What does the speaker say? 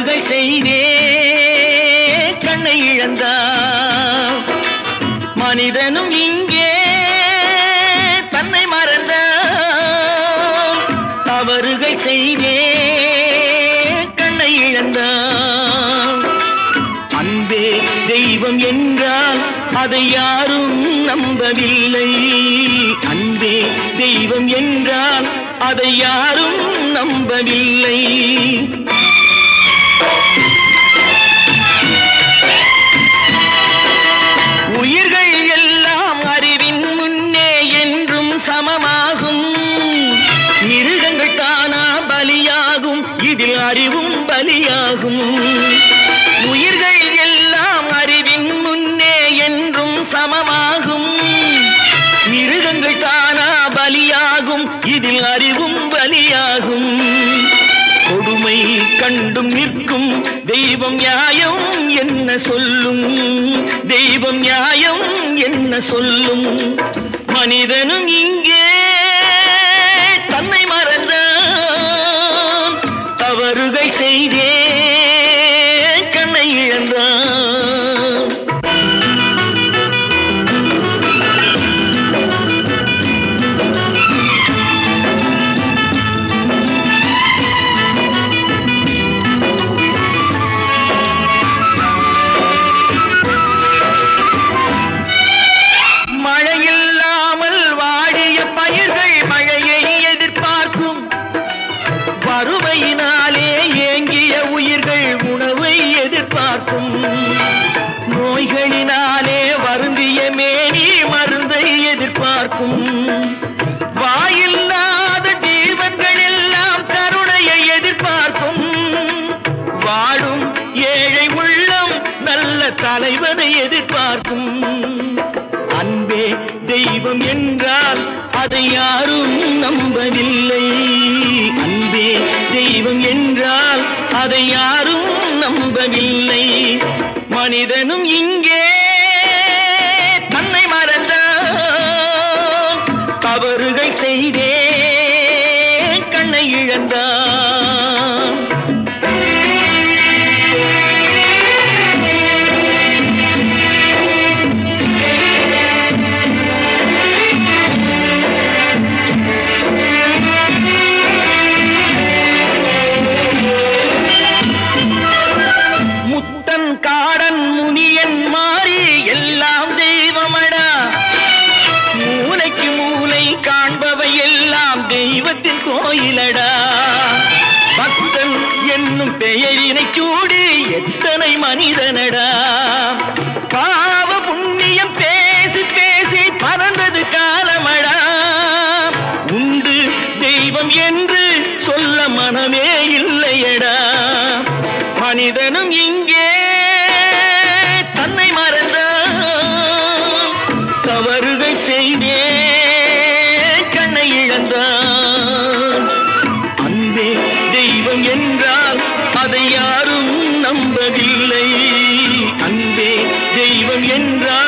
தவறுகள் செய்தே கண்ணை இழந்தான். மனிதனும் இங்கே தன்னை மறந்தான். தவறுகள் செய்தே கண்ணை இழந்தான். அன்பே தெய்வம் என்றால் அதை யாரும் நம்பவில்லை. அன்பே தெய்வம் என்றால் அதை யாரும் நம்பவில்லை. உயிர்கள் எல்லாம் அறிவின் முன்னே என்றும் சமமாகும். மிருகங்கள் தானா பலியாகும், இதில் அறிவும் பலியாகும். உயிர்கள் எல்லாம் அறிவின் முன்னே என்றும் சமமாகும். மிருகங்கள் தானா பலியாகும், இதில் அறிவும் பலியாகும். கொடுமை கண்டும் நிற்கும் தெய்வம் நியாயம் என்ன சொல்லும்? தெய்வம் நியாயம் என்ன சொல்லும்? மனிதனும் இங்கே தன்னை மறந்தான். தவறுகள் செய்தே கண்ணை இழந்தான். மழையில்லாமல் வாடிய பயிர்கள் மழையை எதிர்பார்க்கும். வறுமையினாலே ஏங்கிய உயிர்கள் உணவை எதிர்பார்க்கும். நோய்களினாலே வருந்திய மேனி மருந்தை எதிர்பார்க்கும். வாயில்லாத ஜீவன்கள் எல்லாம் கருணையை எதிர்பார்க்கும். வாழும் ஏழை உள்ளம் நல்ல தலைவனை எதிர்பார்க்கும். அன்பே தெய்வம் என்றால் அதை யாரும் நம்பவில்லை. அன்பே தெய்வம் என்றால் அதை யாரும் நம்பவில்லை. மனிதனும் இங்கே தன்னை மறந்தான். தவறுகள் செய்தே கண்ணை இழந்தான். காடன் முனியன் மாறி எல்லாம் தெய்வமடா. மூளைக்கு மூளை காண்பவை எல்லாம் தெய்வத்தின் கோயிலடா. பக்தன் என்னும் பெயரினை சூடி எத்தனை மனிதனடா. பாவ புண்ணியம் பேசி பேசி பறந்தது காலமடா. உண்டு தெய்வம் என்று சொல்ல மனமே இல்லையடா. மனிதனும் இங்கே தன்னை மறந்தான். தவறுகள் செய்தே கண்ணை இழந்தான். அன்பே தெய்வம் என்றால் அதை யாரும் நம்பவில்லை. அன்பே தெய்வம் என்றால்